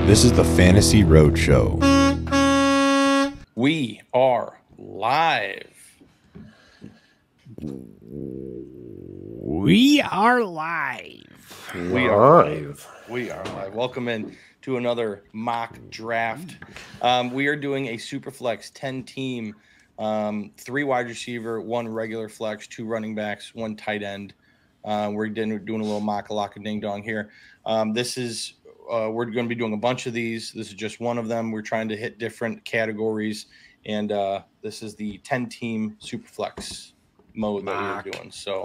This is the Fantasy Roadshow. We are live. We are live. We are live. We are live. Welcome in to another mock draft. We are doing a Superflex 10-team, 3 wide receiver, 1 regular flex, 2 running backs, 1 tight end. We're doing a little mock lock and ding dong here. This is we're going to be doing a bunch of these. This is just one of them. We're trying to hit different categories, and this is the 10-team Superflex mode that we're doing. So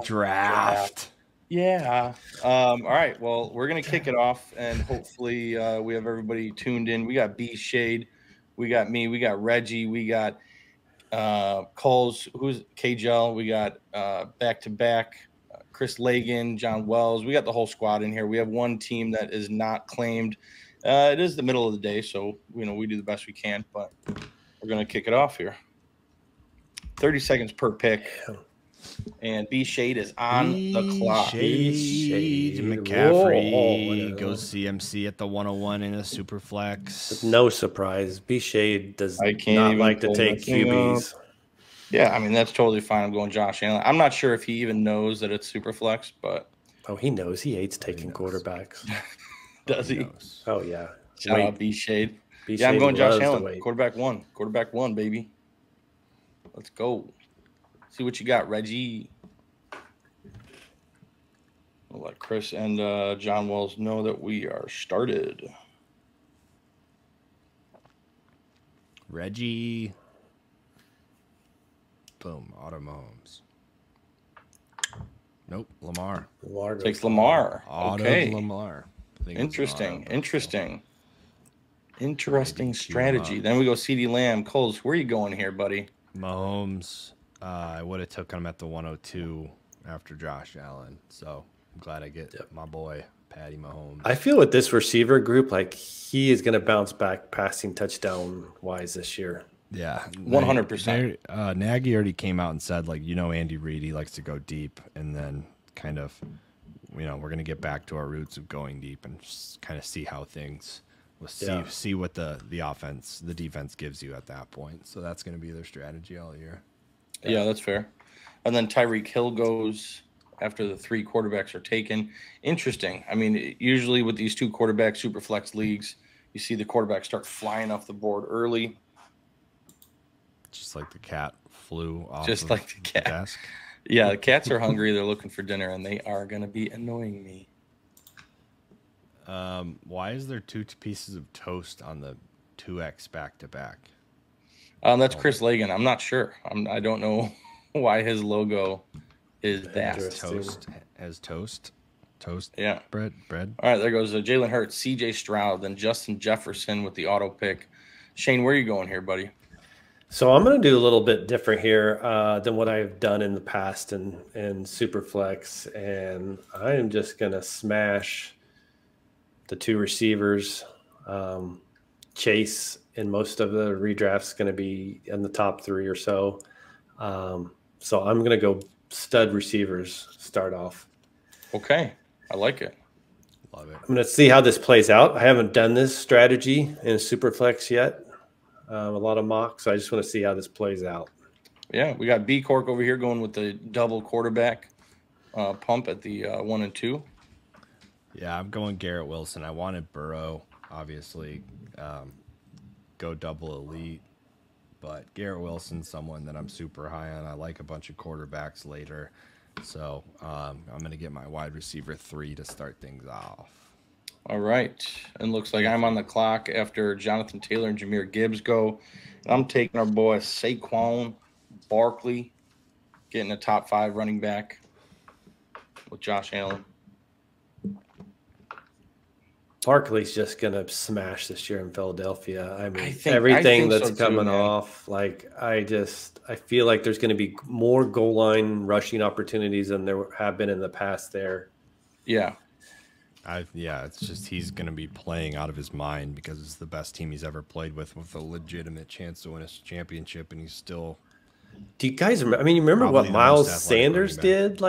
Draft. Yeah. All right. Well, we're gonna kick it off, and hopefully we have everybody tuned in. We got B Shade, we got me, we got Reggie, we got Coles, who's KGL, we got back to back Chris Lagan, John Wells. We got the whole squad in here. We have one team that is not claimed. It is the middle of the day, so we do the best we can, but we're gonna kick it off here. 30 seconds per pick. And B Shade is on the clock. Shade McCaffrey goes CMC at the 101 in a super flex. No surprise. B Shade does not like to take QBs. Yeah, I mean, that's totally fine. I'm going Josh Allen. I'm not sure if he even knows that it's super flex, but he knows. He hates taking quarterbacks. Does he? Oh yeah. Shout out B Shade. I'm going Josh Allen. Quarterback one, baby. Let's go. See what you got, Reggie. I'll let Chris and John Wells know that we are started. Reggie. Boom. Auto Mahomes. Nope. Lamar. Takes Lamar. Okay. Lamar. Interesting strategy. Then we go CD Lamb. Coles, where are you going here, buddy? Mahomes. I would have took him at the 102 after Josh Allen. So I'm glad I get my boy, Patty Mahomes. I feel with this receiver group, like he is going to bounce back passing touchdown-wise this year. Yeah. 100%. Nagy already came out and said, Andy Reid, he likes to go deep. And then kind of, we're going to get back to our roots of going deep and just kind of see how things – see what the defense gives you at that point. So that's going to be their strategy all year. Yeah, that's fair. And then Tyreek Hill goes after the 3 quarterbacks are taken. Interesting. I mean, usually with these 2 quarterback super flex leagues, you see the quarterbacks start flying off the board early. Just like the cat flew off the desk. Yeah, the cats are hungry. They're looking for dinner, and they are going to be annoying me. Why is there 2 pieces of toast on the 2X back-to-back? That's Chris Lagan. I'm not sure. I don't know why his logo is that. Toast. Yeah. Bread. All right, there goes Jalen Hurts, CJ Stroud, then Justin Jefferson with the auto pick. Shane, where are you going here, buddy? So I'm going to do a little bit different here than what I've done in the past in Superflex, and I am just going to smash the 2 receivers. Chase in most of the redrafts going to be in the top 3 or so. So I'm going to go stud receivers start off. Okay. I like it. Love it. I'm going to see how this plays out. I haven't done this strategy in Superflex yet. A lot of mocks. So I just want to see how this plays out. Yeah, we got B Cork over here going with the double quarterback pump at the 1 and 2. Yeah, I'm going Garrett Wilson. I wanted Burrow, obviously, go double elite, but Garrett Wilson's someone that I'm super high on. I like a bunch of quarterbacks later, so I'm going to get my wide receiver 3 to start things off. All right, and looks like I'm on the clock after Jonathan Taylor and Jahmyr Gibbs go. I'm taking our boy Saquon Barkley, getting a top 5 running back with Josh Allen. Barkley's just going to smash this year in Philadelphia. I mean, everything that's coming off, I feel like there's going to be more goal line rushing opportunities than there have been in the past there. Yeah. It's just he's going to be playing out of his mind because it's the best team he's ever played with a legitimate chance to win a championship, and he's still. Do you guys remember? I mean, you remember what Miles Sanders did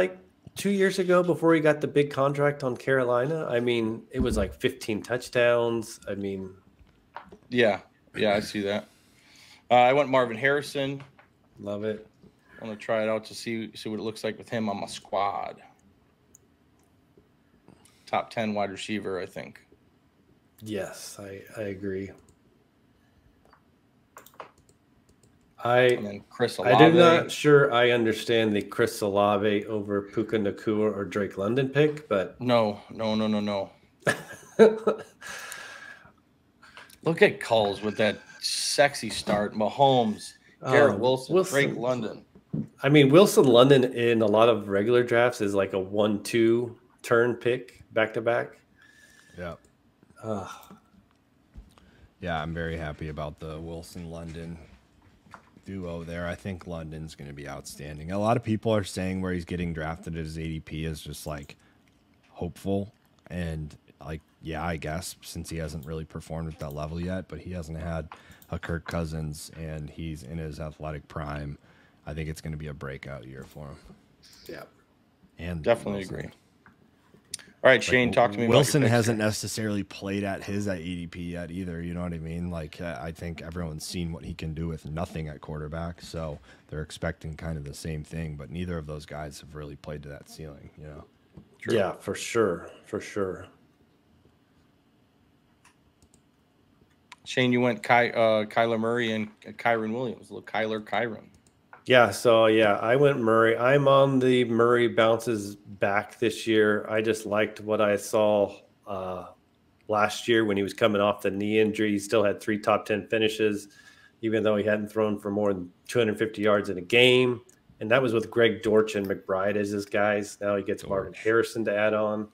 2 years ago before he got the big contract on Carolina. I mean, it was like 15 touchdowns. I mean, yeah, I see that. I went Marvin Harrison. Love it. I'm gonna try it out to see what it looks like with him on my squad. Top 10 wide receiver, I think. Yes, I agree. And then Chris Olave. I'm not sure I understand the Chris Olave over Puka Nacua or Drake London pick, but no. Look at Coles with that sexy start. Mahomes, Garrett Wilson, Drake London. I mean, Wilson London in a lot of regular drafts is like a 1-2 turn pick back to back. Yeah. Yeah, I'm very happy about the Wilson London duo there. I think London's going to be outstanding. A lot of people are saying where he's getting drafted at his ADP is just like hopeful, and like, yeah, I guess since he hasn't really performed at that level yet, but he hasn't had a Kirk Cousins and he's in his athletic prime. I think it's going to be a breakout year for him. Yeah, and definitely agree. All right, Shane, talk to me. Wilson hasn't necessarily played at his ADP yet either. You know what I mean? Like, I think everyone's seen what he can do with nothing at quarterback, so they're expecting kind of the same thing. But neither of those guys have really played to that ceiling. You know? True. Yeah, for sure. Shane, you went Kyler Murray and Kyren Williams. A little Kyren. Yeah, so yeah, I went Murray. I'm on the Murray bounces back this year. I just liked what I saw last year when he was coming off the knee injury. He still had 3 top 10 finishes, even though he hadn't thrown for more than 250 yards in a game. And that was with Greg Dortch and McBride as his guys. Now he gets Marvin Harrison to add on.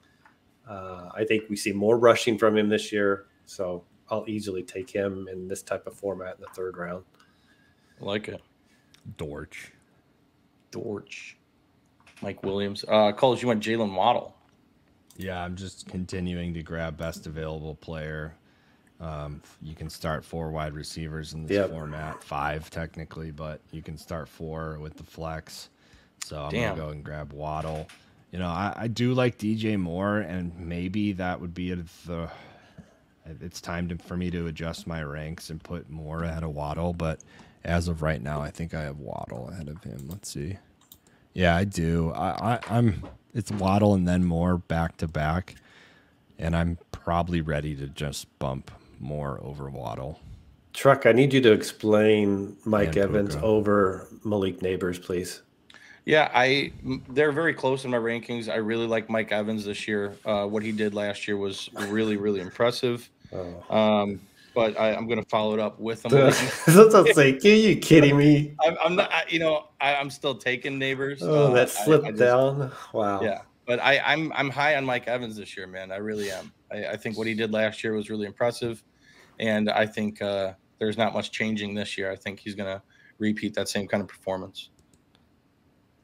I think we see more rushing from him this year, so I'll easily take him in this type of format in the 3rd round. I like it. Dortch. Mike Williams. Coles, you went Jalen Waddle. Yeah, I'm just continuing to grab best available player. You can start 4 wide receivers in this format, 5 technically, but you can start 4 with the flex. So I'm going to go and grab Waddle. You know, I do like DJ Moore, and maybe that would be it's time for me to adjust my ranks and put Moore ahead of Waddle, but as of right now, I think I have Waddle ahead of him. Let's see. Yeah, I do. It's Waddle and then Moore back to back, and I'm probably ready to just bump Moore over Waddle. Truck, I need you to explain Mike Evans over Malik Neighbors, please. Yeah, they're very close in my rankings. I really like Mike Evans this year. What he did last year was really, really impressive. But I'm going to follow it up with him. That's what I'm saying. Are you kidding me? I'm not. I'm still taking Neighbors. Oh, that slipped down. Wow. Yeah, but I'm high on Mike Evans this year, man. I really am. I think what he did last year was really impressive, and I think there's not much changing this year. I think he's going to repeat that same kind of performance.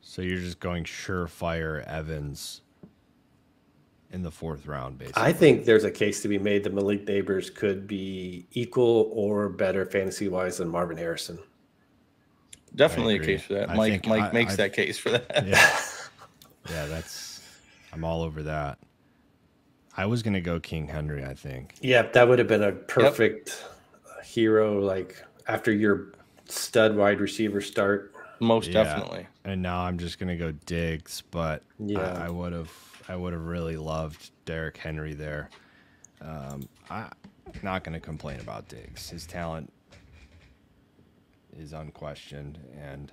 So you're just going surefire Evans in the 4th round, basically. I think there's a case to be made that Malik Neighbors could be equal or better fantasy-wise than Marvin Harrison. Definitely a case for that. Mike makes that case for that. Yeah, I'm all over that. I was going to go King Henry, I think. Yeah, that would have been a perfect hero, like after your stud wide receiver start. Most definitely. And now I'm just going to go Diggs, but I would have really loved Derrick Henry there. I'm not going to complain about Diggs. His talent is unquestioned, and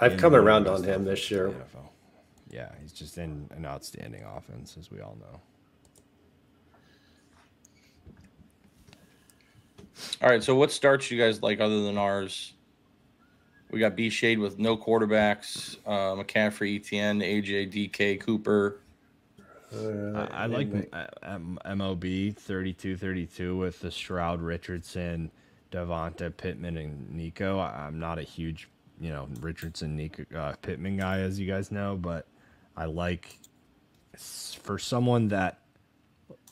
I've come around on him this year. Yeah, he's just in an outstanding offense, as we all know. All right, so what starts you guys like other than ours? We got B Shade with no quarterbacks, McCaffrey, ETN, AJ, DK, Cooper. I like MOB 32-32 with the Stroud, Richardson, Devonta, Pittman, and Nico. I'm not a huge, Richardson, Nico, Pittman guy, as you guys know, but I like, for someone that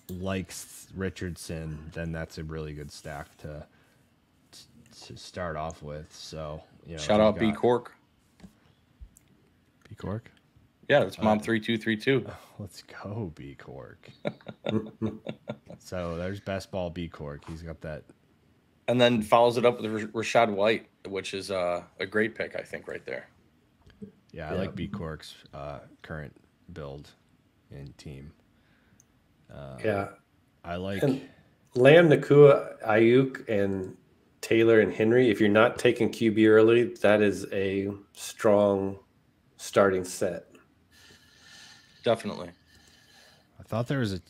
likes Richardson, then that's a really good stack to start off with. So, shout out B Cork. B Cork? Yeah, it's Mom 3232. Let's go, B Cork. So there's best ball B Cork. He's got that. And then follows it up with Rashad White, which is a great pick, I think, right there. Yeah, I like B Cork's current build and team. I like Lamb, Nakua, Ayuk, and Taylor and Henry. If you're not taking QB early, that is a strong starting set. Definitely. I thought there was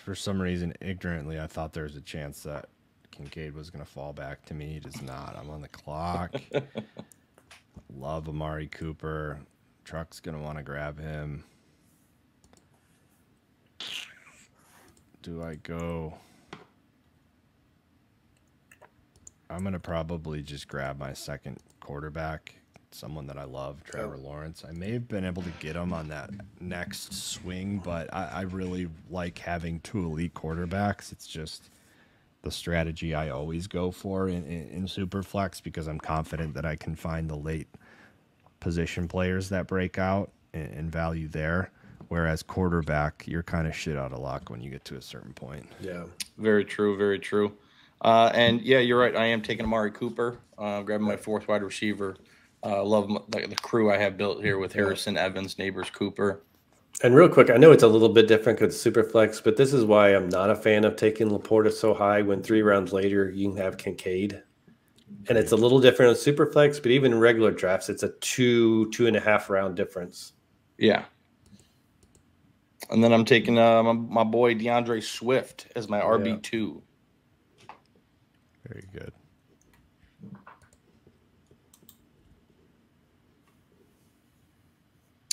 for some reason, ignorantly, I thought there was a chance that Kincaid was going to fall back to me. He does not. I'm on the clock. Love Amari Cooper. Truck's going to want to grab him. Do I go? I'm going to probably just grab my second quarterback, someone that I love, Trevor Lawrence. I may have been able to get him on that next swing, but I really like having 2 elite quarterbacks. It's just the strategy I always go for in Superflex because I'm confident that I can find the late position players that break out and value there. Whereas quarterback, you're kind of shit out of luck when you get to a certain point. Yeah. Very true. Very true. And yeah, you're right. I am taking Amari Cooper, grabbing my 4th wide receiver. Love the crew I have built here with Harrison, Evans, Neighbors, Cooper. And real quick, I know it's a little bit different because Superflex, but this is why I'm not a fan of taking Laporta so high when 3 rounds later you can have Kincaid. And it's a little different on Superflex, but even in regular drafts, it's a 2.5 round difference. Yeah. And then I'm taking my boy DeAndre Swift as my RB2. Very good.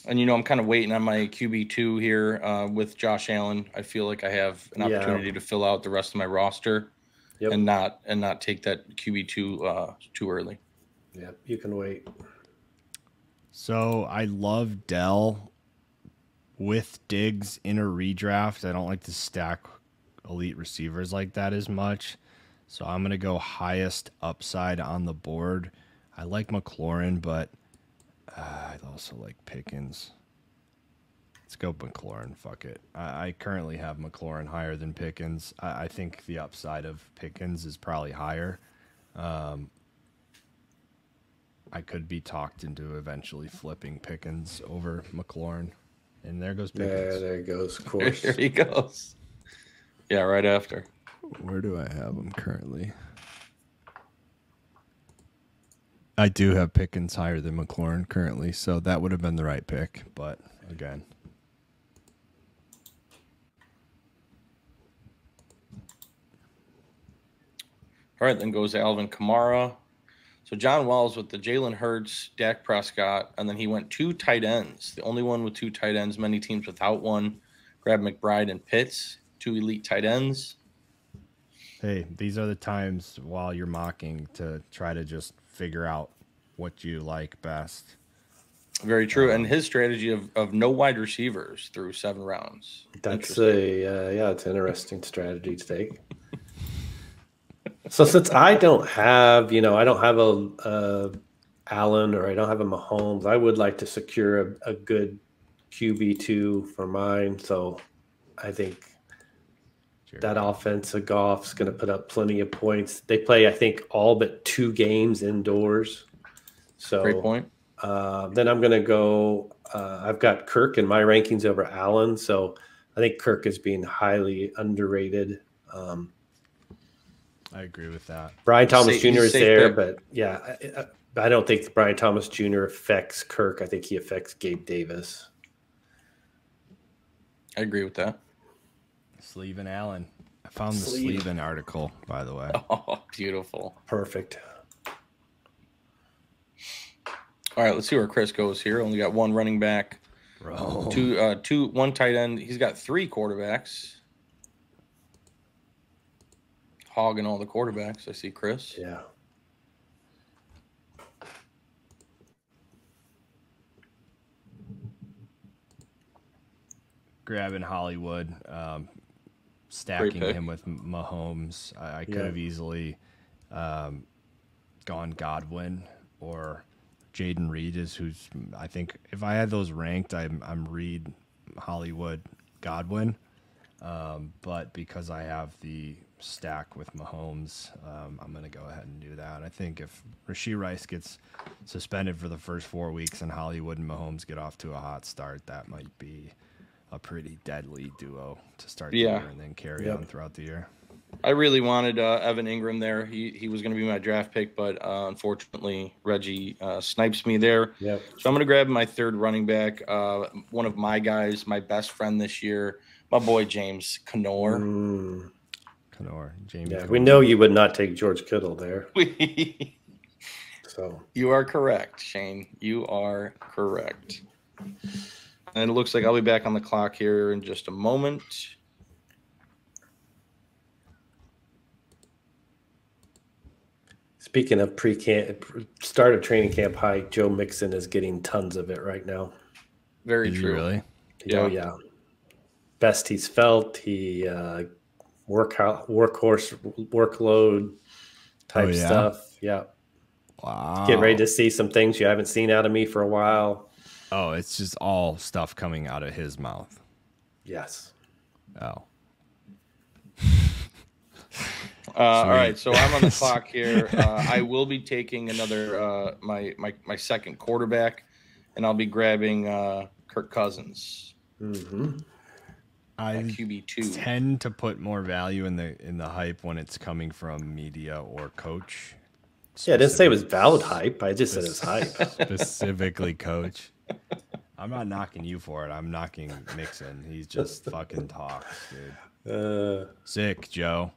And, I'm kind of waiting on my QB2 here with Josh Allen. I feel like I have an opportunity to fill out the rest of my roster and not take that QB2 too early. Yeah, you can wait. So I love Dell with Diggs in a redraft. I don't like to stack elite receivers like that as much. So I'm going to go highest upside on the board. I like McLaurin, but I also like Pickens. Let's go McLaurin. Fuck it. I currently have McLaurin higher than Pickens. I think the upside of Pickens is probably higher. I could be talked into eventually flipping Pickens over McLaurin. And there goes Pickens. Yeah, there he goes. Of course. There he goes. Yeah, right after. Where do I have him currently? I do have Pickens higher than McLaurin currently, so that would have been the right pick. But again, all right, then goes Alvin Kamara. So John Wells with the Jalen Hurts, Dak Prescott, and then he went 2 tight ends. The only one with 2 tight ends. Many teams without one. Grab McBride and Pitts, 2 elite tight ends. Hey, these are the times while you're mocking to try to just figure out what you like best. Very true. And his strategy of no wide receivers through 7 rounds. That's it's an interesting strategy to take. So since I don't have, I don't have a Allen or I don't have a Mahomes, I would like to secure a good QB2 for mine. So I think that offense of Goff's going to put up plenty of points. They play, I think, all but 2 games indoors. So great point. Then I'm going to go. I've got Kirk in my rankings over Allen, so I think Kirk is being highly underrated. I agree with that. Brian Thomas Jr. is there, but yeah, I don't think Brian Thomas Jr. affects Kirk. I think he affects Gabe Davis. I agree with that. Sleeve and Allen. I found the Sleeve and article, by the way. Oh, beautiful. Perfect. All right, let's see where Chris goes here. Only got 1 running back, 1 tight end. He's got 3 quarterbacks. Hogging all the quarterbacks. I see Chris. Yeah. Grabbing Hollywood, stacking him with Mahomes. I could have easily gone Godwin or Jaden Reed is who's, I think if I had those ranked, I'm Reed, Hollywood, Godwin. But because I have the stack with Mahomes, I'm going to go ahead and do that. I think if Rashee Rice gets suspended for the first 4 weeks and Hollywood and Mahomes get off to a hot start, that might be a pretty deadly duo to start the year and then carry on throughout the year. I really wanted Evan Ingram there. He was going to be my draft pick, but unfortunately Reggie snipes me there. Yep. So I'm going to grab my third running back, one of my guys, my best friend this year, my boy James Conner. James. Yeah, we know you would not take George Kittle there. So you are correct, Shane. You are correct. And it looks like I'll be back on the clock here in just a moment. Speaking of pre-camp, start of training camp hype, Joe Mixon is getting tons of it right now. Very true. Really? Oh, yeah. Best he's felt. He workhorse workload type stuff. Yeah. Wow. Get ready to see some things you haven't seen out of me for a while. Oh, it's just all stuff coming out of his mouth. Yes. Oh. All right, so I'm on the clock here. I will be taking another my second quarterback, and I'll be grabbing Kirk Cousins. Mm-hmm. I QB2 tend to put more value in the hype when it's coming from media or coach. Yeah, I didn't say it was valid hype. I just said it's hype. Specifically coach. I'm not knocking you for it. I'm knocking Mixon. He's just fucking talks, dude. Sick, Joe.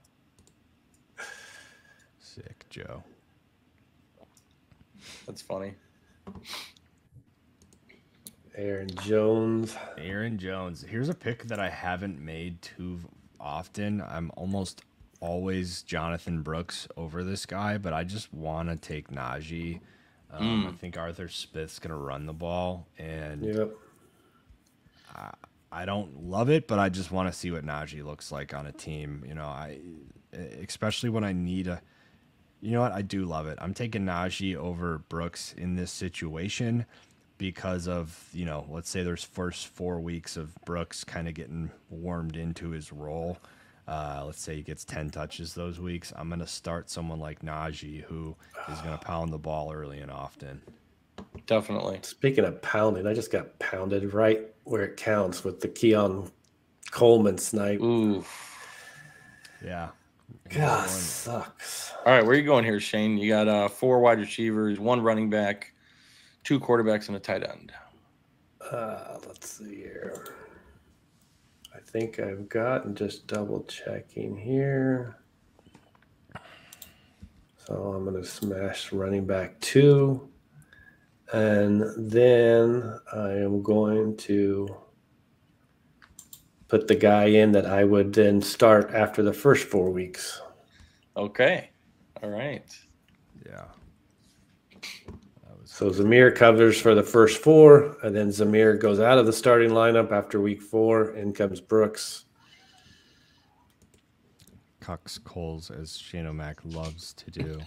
Sick, Joe. That's funny. Aaron Jones. Here's a pick that I haven't made too often. I'm almost always Jonathan Brooks over this guy, but I just want to take Najee. I think Arthur Smith's going to run the ball, and I don't love it, but I just want to see what Najee looks like on a team. You know, especially when I need a. You know what? I do love it. I'm taking Najee over Brooks in this situation because of, you know, let's say there's first 4 weeks of Brooks kind of getting warmed into his role. Let's say he gets 10 touches those weeks. I'm going to start someone like Najee who is going to pound the ball early and often. Definitely. Speaking of pounding, I just got pounded right where it counts with the Keon Coleman snipe. Ooh. Yeah. God, sucks. All right, where are you going here, Shane? You got 4 wide receivers, 1 running back, 2 quarterbacks, and a tight end. Let's see here. I think I've got, and just double checking here. So I'm going to smash running back 2. And then I am going to put the guy in that I would then start after the first 4 weeks. Okay. All right. Yeah. So Zamir covers for the first 4, and then Zamir goes out of the starting lineup after week 4. In comes Brooks. Cucks Coles, as Shane O'Mac loves to do.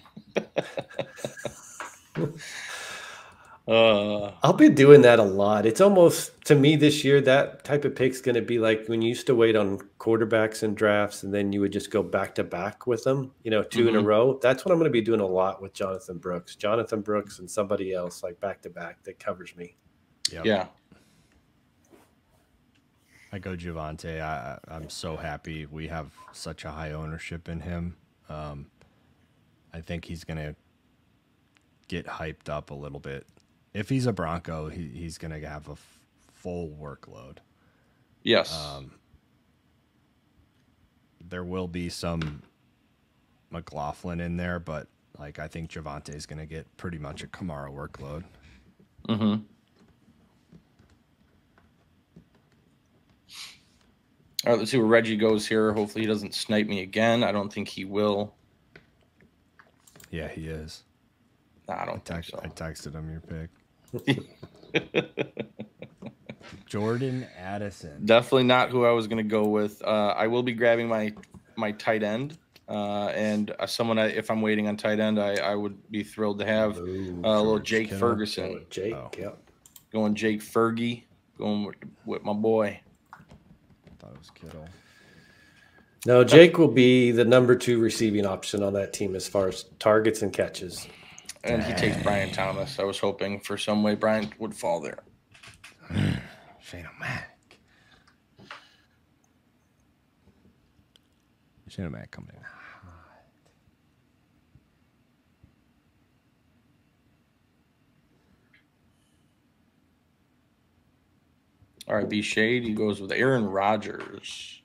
I'll be doing that a lot. It's almost, to me this year, that type of pick's going to be like when you used to wait on quarterbacks and drafts and then you would just go back to back with them, you know, 2 in a row. That's what I'm going to be doing a lot with Jonathan Brooks and somebody else like back to back that covers me. Yep. Yeah. I go Javonte. I'm so happy we have such a high ownership in him. I think he's going to get hyped up a little bit. If he's a Bronco, he's going to have a full workload. Yes. There will be some McLaughlin in there, but like I think Javonte is going to get pretty much a Kamara workload. Mm-hmm. All right, let's see where Reggie goes here. Hopefully he doesn't snipe me again. I don't think he will. Yeah, he is. I don't think so. I texted him your pick. Jordan Addison. Definitely not who I was going to go with. I will be grabbing my tight end. And someone, if I'm waiting on tight end, I would be thrilled to have a little Jake Kittle. Ferguson. Jake, yep. Going Jake Fergie, going with my boy. I thought it was Kittle. No, Jake will be the number 2 receiving option on that team as far as targets and catches. And he takes Brian Thomas. I was hoping for some way Brian would fall there. Shane O'Mac. Shane O'Mac coming in hot. All right, B Shade. He goes with Aaron Rodgers.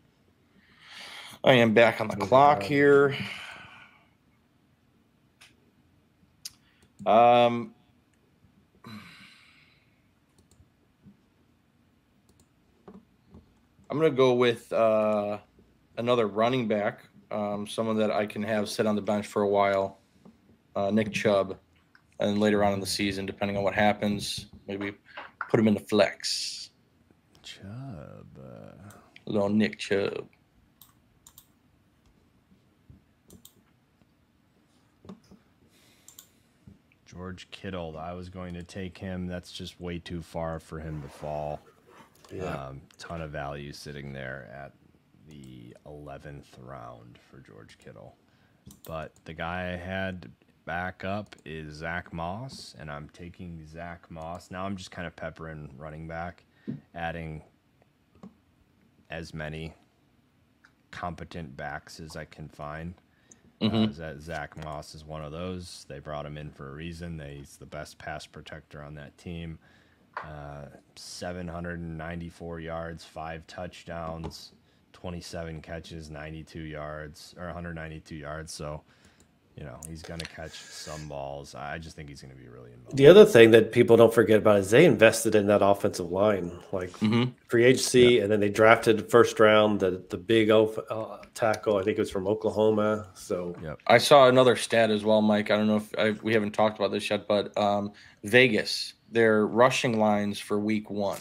I am back on the clock here. I'm going to go with another running back, someone that I can have sit on the bench for a while, Nick Chubb, and later on in the season, depending on what happens, maybe put him in the flex. Chubb. Little Nick Chubb. George Kittle. I was going to take him. That's just way too far for him to fall. Yeah. Ton of value sitting there at the 11th round for George Kittle. But the guy I had back up is Zach Moss, and I'm taking Zach Moss. Now I'm just kind of peppering running back, adding as many competent backs as I can find. Zach Moss is one of those. They brought him in for a reason. He's the best pass protector on that team. 794 yards, 5 touchdowns, 27 catches, 92 yards, or 192 yards. So, you know, he's going to catch some balls. I just think he's going to be really involved. The other thing that people don't forget about is they invested in that offensive line, like free agency, and then they drafted first round the big tackle. I think it was from Oklahoma. So I saw another stat as well, Mike. I don't know if we haven't talked about this yet, but Vegas, their rushing lines for week 1.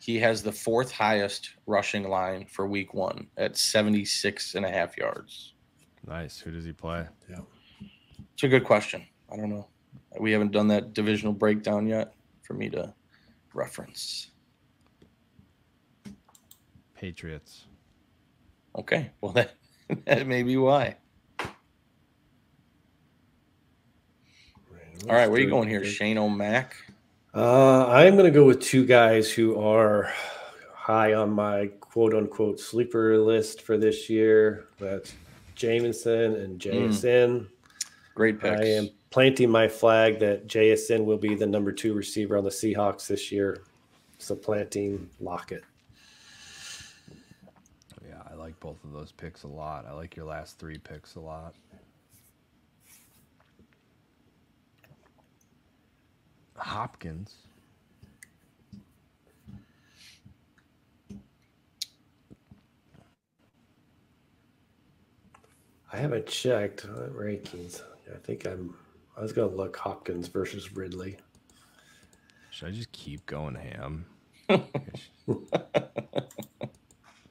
He has the 4th highest rushing line for week 1 at 76.5 yards. Nice. Who does he play? Yeah, it's a good question. I don't know. We haven't done that divisional breakdown yet for me to reference. Patriots. Okay. Well, that may be why. All right. Where are you going here? Shane O'Mac? I'm going to go with 2 guys who are high on my quote-unquote sleeper list for this year. That's Jamison and JSN. Great picks. I am planting my flag that JSN will be the number 2 receiver on the Seahawks this year. Supplanting Lockett. Yeah, I like both of those picks a lot. I like your last 3 picks a lot. Hopkins. I haven't checked rankings. I think I was going to look Hopkins versus Ridley. Should I just keep going ham?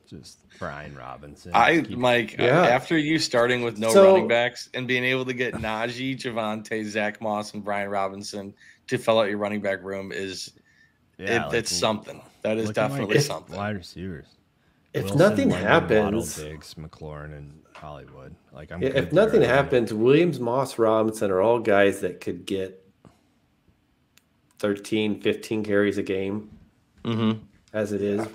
Just Brian Robinson. Mike, after you starting with no running backs and being able to get Najee, Javonte, Zach Moss, and Brian Robinson to fill out your running back room it's something. That is definitely something. Wide receivers. If Wilson, nothing Waddle, happens, Diggs, McLaurin, and Hollywood. If nothing happens, Williams, Moss, Robinson are all guys that could get 13, 15 carries a game as it is.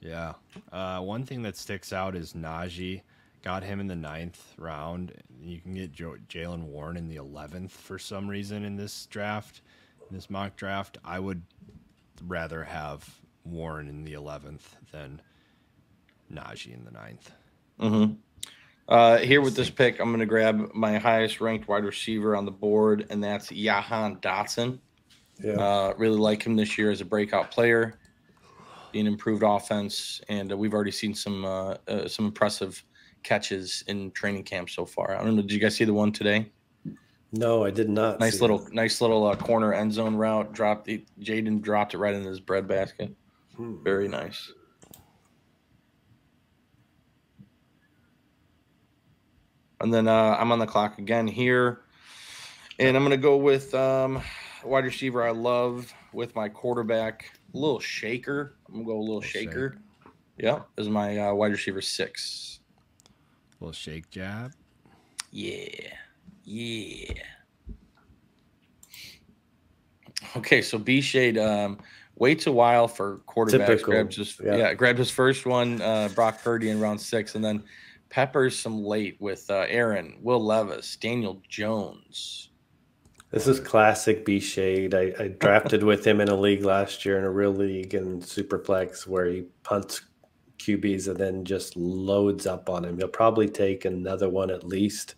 Yeah. One thing that sticks out is Najee. Got him in the 9th round. You can get Jalen Warren in the 11th for some reason in this draft, in this mock draft. I would rather have Warren in the 11th than Najee in the 9th. Here with this pick, I'm going to grab my highest ranked wide receiver on the board, and that's Jahan Dotson. Yeah. Really like him this year as a breakout player, being improved offense, and we've already seen some impressive catches in training camp so far. I don't know. Did you guys see the one today? No, I did not. Nice little corner end zone route. Jaden dropped it right in his breadbasket. Very nice. And then I'm on the clock again here. And I'm going to go with wide receiver I love with my quarterback, a little shaker. I'm going to go a little shaker. Yeah, this is my wide receiver 6. Little shake jab. Yeah. Okay, so B-Shade waits a while for quarterbacks. Grabbed his first one, Brock Purdy in round 6, and then peppers some late with Aaron, Will Levis, Daniel Jones. This is classic B-Shade. I drafted with him in a league last year, in a real league in Superflex, where he punts QBs and then just loads up on him. He'll probably take another one at least.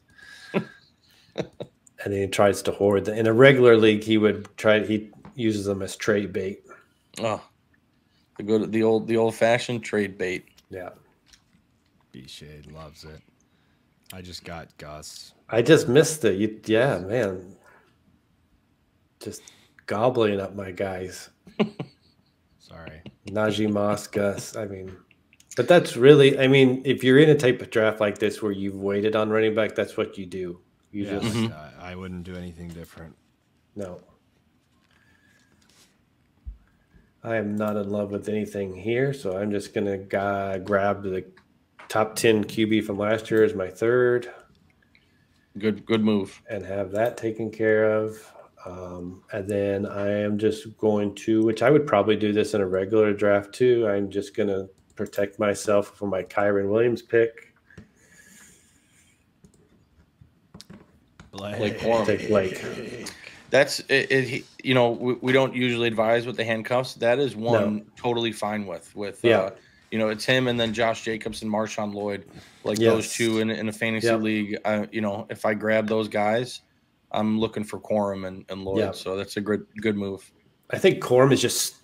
And then he tries to hoard them. In a regular league, he uses them as trade bait. Oh, the old fashioned trade bait. Yeah. B-Shade loves it. I just got Gus. I just missed it. Yeah, man. Just gobbling up my guys. Sorry. Najee Moss, Gus. But that's really, if you're in a type of draft like this where you've waited on running back, that's what you do. I wouldn't do anything different. No. I am not in love with anything here, so I'm just going to grab the top 10 QB from last year as my third. Good move. And have that taken care of. And then I am just going to, which I would probably do this in a regular draft too, I'm just going to protect myself for my Kyron Williams pick. Blake. Take Blake. That's it. We don't usually advise with the handcuffs. That is one totally fine with. It's him and then Josh Jacobs and Marshawn Lloyd, those two in a fantasy league. If I grab those guys, I'm looking for Quorum and Lloyd. Yep. So that's a good move. I think Quorum is just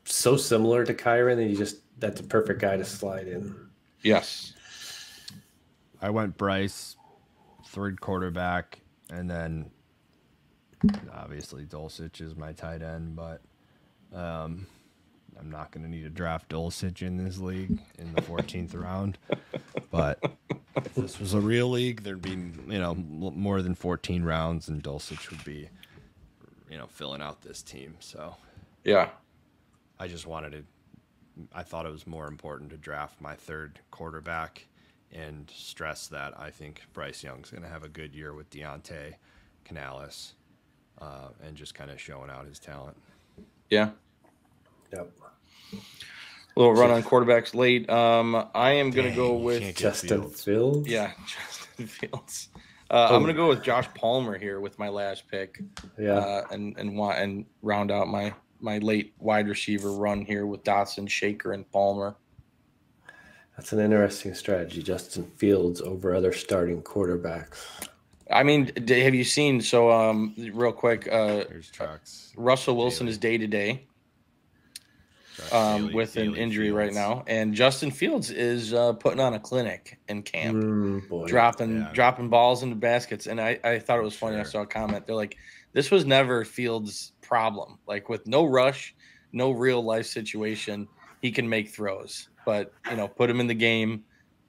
so similar to Kyron that that's a perfect guy to slide in. Yes. I went Bryce, third quarterback, and then obviously Dulcich is my tight end, but I'm not going to need to draft Dulcich in this league in the 14th round. But if this was a real league, there'd be more than 14 rounds, and Dulcich would be filling out this team. So yeah, I just I thought it was more important to draft my third quarterback and stress that I think Bryce Young's going to have a good year with Deontay Canales, and just kind of showing out his talent. Yeah. Yep. A little run on quarterbacks late. I am going to go with Justin Fields. Yeah, Justin Fields. I'm going to go with Josh Palmer here with my last pick. Yeah. And round out my late wide receiver run here with Dotson, Shaker, and Palmer. That's an interesting strategy, Justin Fields over other starting quarterbacks. Have you seen? So, real quick, there's trucks. Russell Wilson is day-to-day with an injury right now, and Justin Fields is putting on a clinic in camp, dropping balls into baskets. And I thought it was funny. I saw a comment. They're like, this was never Fields' problem. Like, with no rush, no real life situation, he can make throws. But put him in the game,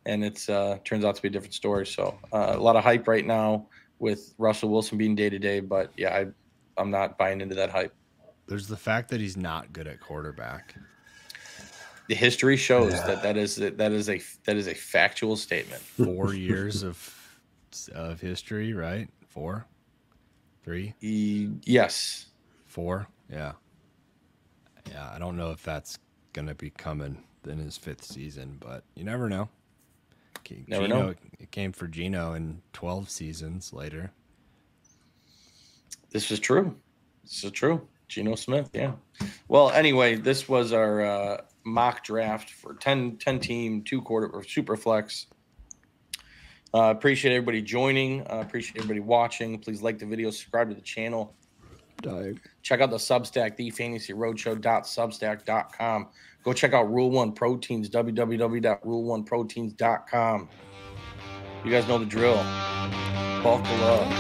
and it's turns out to be a different story. So a lot of hype right now with Russell Wilson being day-to-day. But yeah, I'm not buying into that hype. There's the fact that he's not good at quarterback. The history shows that is a factual statement. 4 years of history, right? 4, 3. Yes. 4. Yeah. I don't know if that's gonna be coming in his 5th season, but you never know. Never know. It came for Geno in 12 seasons later. This is true. Geno Smith, yeah. Well, anyway, this was our mock draft for 10-team, 2-quarter or Superflex. Appreciate everybody joining. Appreciate everybody watching. Please like the video, subscribe to the channel. Check out the Substack, thefantasyroadshow.substack.com. Go check out Rule 1 Proteins, www.rule1proteins.com. You guys know the drill. Bulk of love.